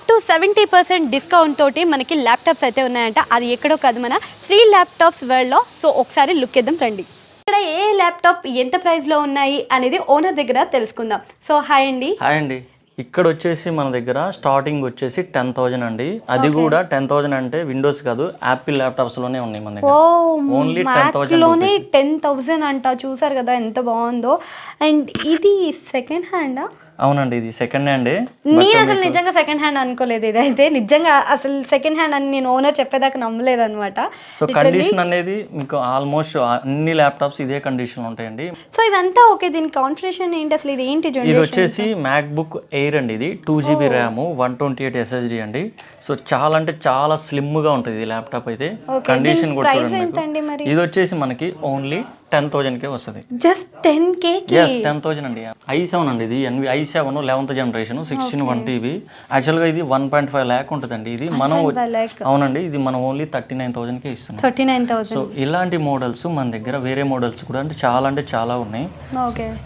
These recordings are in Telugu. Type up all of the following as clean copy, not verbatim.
టు 70% డిస్కౌంట్ తోటి మనకి ల్యాప్టాప్స్ అయితే ఉన్నాయంట. అది ఎక్కడో కాదు, మన శ్రీ ల్యాప్టాప్స్ వరల్డ్లో. సో ఒకసారి లుక్ ఇద్దాం రండి. ఇక్కడ ఏ ల్యాప్టాప్ ఎంత ప్రైస్లో ఉన్నాయి అనేది ఓనర్ దగ్గర తెలుసుకుందాం. సో హాయ్ అండి. హాయ్ అండి. ఇక్కడ వచ్చేసి మన దగ్గర స్టార్టింగ్ వచ్చేసి 10,000 అండి. అది కూడా 10,000 అంటే విండోస్ కాదు, యాపిల్ ల్యాప్టాప్స్ లోనే ఉన్నాయి మన దగ్గర. ఓన్లీ 10,000 10,000 అంట. చూసారు కదా ఎంత బాగుందో. అండ్ ఇది సెకండ్ హ్యాండా? అవునండి, ఇది సెకండ్ హ్యాండే. నేను అసలు నిజంగా సెకండ్ హ్యాండ్ అనుకోలేదు. ఇదైతే నిజంగా అసలు సెకండ్ హ్యాండ్ అని నేను ఓనర్ చెప్పేదాకా నమ్మలేదు అనమాట. సో కండిషన్ అనేది మీకు ఆల్మోస్ట్ అన్ని ల్యాప్టాప్స్ ఇదే కండిషన్ ఉంటాయండి. సో ఇవంతా ఓకే. దీని కాన్ఫిగరేషన్ ఏంటి అసలు? ఇది ఏంటి? ఇది వచ్చేసి మ్యాక్బుక్ ఎయిర్ అండి. ఇది 2GB ర్యామ్ 128 SSD అండి. సో చాలా అంటే చాలా స్లిమ్ గా ఉంటుంది ఈ ల్యాప్టాప్ అయితే. కండిషన్ కూడా చూడండి. ఇది వచ్చేసి మనకి ఓన్లీ 10,000కే వస్తుంది. Just 10K? yes, 10,000 అండి. i7 అండి. ఇది i7 11th జనరేషన్ 16/1TB. యాక్చువల్గా ఇది 1.5 lakh ఉంటుందండి. ఇది మనం అవునండి, ఇది మనం ఓన్లీ 39,000కే ఇస్తున్నాం. 39,000. సో ఇలాంటి మోడల్స్ మన దగ్గర వేరే మోడల్స్ కూడా అంటే చాలా ఉన్నాయి.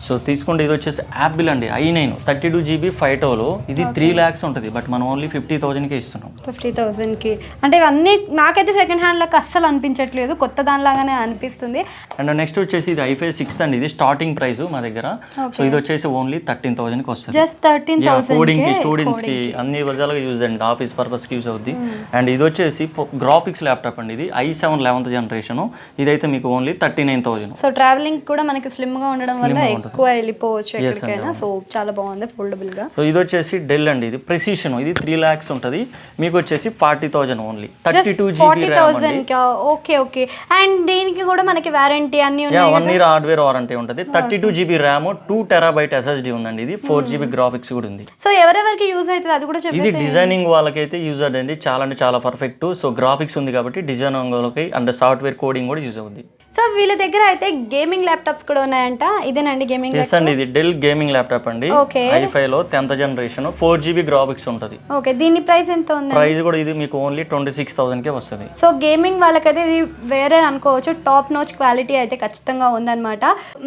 సో తీసుకోండి. ఇది వచ్చేసి యాపిల్ అండి, i9 32GB 512. ఇది 3 lakhs ఉంటుంది, బట్ మనం ఓన్లీ 50,000కే ఇస్తున్నాం. 50,000కి అంటే ఇవన్నీ నాకైతే సెకండ్ హ్యాండ్ లాగా అస్సలు అనిపించట్లేదు, కొత్త దానిలాగానే అనిపిస్తుంది. అండ్ నెక్స్ట్ వచ్చేసి ఇది i5 6th అండి. ఇది స్టార్టింగ్ ప్రైస్ మా దగ్గర. సో ఇది వచ్చేసి ఓన్లీ 13,000కి వస్తుంది. జస్ట్ 13,000 కోడింగ్ కి, స్టూడెంట్స్ కి అన్ని విధాలుగా యూజ్ అండి. ఆఫీస్ పర్పస్ కి యూజ్ అవుద్ది. అండ్ ఇది వచ్చేసి గ్రాఫిక్స్ ల్యాప్టాప్ అండి. ఇది i7 11th జనరేషన్. ఇదైతే మీకు ఓన్లీ 39,000. సో ట్రావెలింగ్ కూడా మనకి స్లిమ్ గా ఉండడం వల్ల ఎక్కువ వెళ్ళిపోవచ్చు ఎక్కడికైనా. సో చాలా బాగుంది, ఫోల్డబుల్ గా. సో ఇది వచ్చేసి డెల్ అండి. ఇది ప్రెసిషన్. ఇది 3 lakhs ఉంటుంది. మీకు వచ్చేసి 40,000 ఓన్లీ. 32GB ర్యామ్ అండి. Okay okay. అండ్ దీనికి కూడా మనకి వారంటీ అన్ని 1 year హార్డ్వేర్ వారంటీ ఉంటుంది. 32GB ర్యామ్ 2 TB SSD ఉందండి. ఇది 4GB గ్రాఫిక్స్ కూడా ఉంది. సో ఎవరెవరికి యూజ్ అవుతుంది అది కూడా చెప్పండి. ఇది డిజైనింగ్ వాళ్ళకైతే యూజ్ అవుతుంది. చాలా పర్ఫెక్ట్. సో గ్రాఫిక్స్ ఉంది కాబట్టి డిజైనింగ్ వాళ్ళకి అండ్ సాఫ్ట్వేర్ కోడింగ్ కూడా యూజ్ అవుతుంది. సో వీళ్ళ దగ్గర అయితే గేమింగ్ ల్యాప్టాప్స్ కూడా ఉన్నాయంట. ఇదేనండి గేమింగ్ ల్యాప్టాప్? అండి, ఇది డెల్ గేమింగ్ ల్యాప్టాప్ అండి. i5 లో 10th జనరేషన్ 4GB గ్రాఫిక్స్ ఉంటుంది. ఓకే, దీని ప్రైస్ ఎంత ఉంది? ప్రైస్ కూడా ఇది మీకు ఓన్లీ 26,000కే వస్తుంది. సో గేమింగ్ వాళ్ళకైతే ఇది వేరే అనుకోవచ్చు. టాప్ నాచ్ క్వాలిటీ అయితే ఖచ్చితంగా ఉందన్నమాట.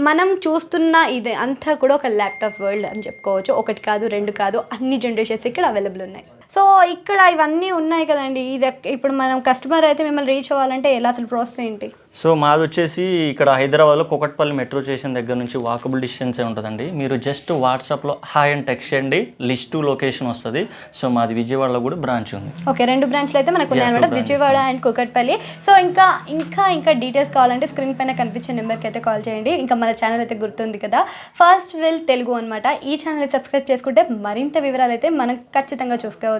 మనం చూస్తున్న ఇది అంతా కూడా ఒక ల్యాప్టాప్ వరల్డ్ అని చెప్పుకోవచ్చు. ఒకటి కాదు, రెండు కాదు, అన్ని జనరేషన్స్ ఇక్కడ అవైలబుల్ ఉన్నాయి. సో ఇక్కడ ఇవన్నీ ఉన్నాయి కదండి. ఇది ఇప్పుడు మనం కస్టమర్ అయితే మిమ్మల్ని రీచ్ అవ్వాలంటే ఎలా, అసలు ప్రాసెస్ ఏంటి? సో మాది వచ్చేసి ఇక్కడ హైదరాబాద్లో కుకట్పల్లి మెట్రో స్టేషన్ దగ్గర నుంచి వాకబుల్ డిస్టెన్సే ఉంటుందండి. మీరు జస్ట్ వాట్సాప్లో హాయ్ అని టెక్స్ట్ చేయండి, లిస్ట్ లొకేషన్ వస్తుంది. సో మాది విజయవాడలో కూడా బ్రాంచ్ ఉంది. ఓకే, 2 బ్రాంచ్లు అయితే మనకు ఉన్నాయన్నమాట, విజయవాడ అండ్ కుకట్పల్లి. సో ఇంకా డీటెయిల్స్ కావాలంటే స్క్రీన్ పైన కనిపించే నెంబర్కి అయితే కాల్ చేయండి. ఇంకా మన ఛానల్ అయితే గుర్తుంది కదా, ఫస్ట్ వెల్ తెలుగు అనమాట. ఈ ఛానల్ సబ్స్క్రైబ్ చేసుకుంటే మరింత వివరాలు అయితే మనం ఖచ్చితంగా చూసుకోవచ్చు.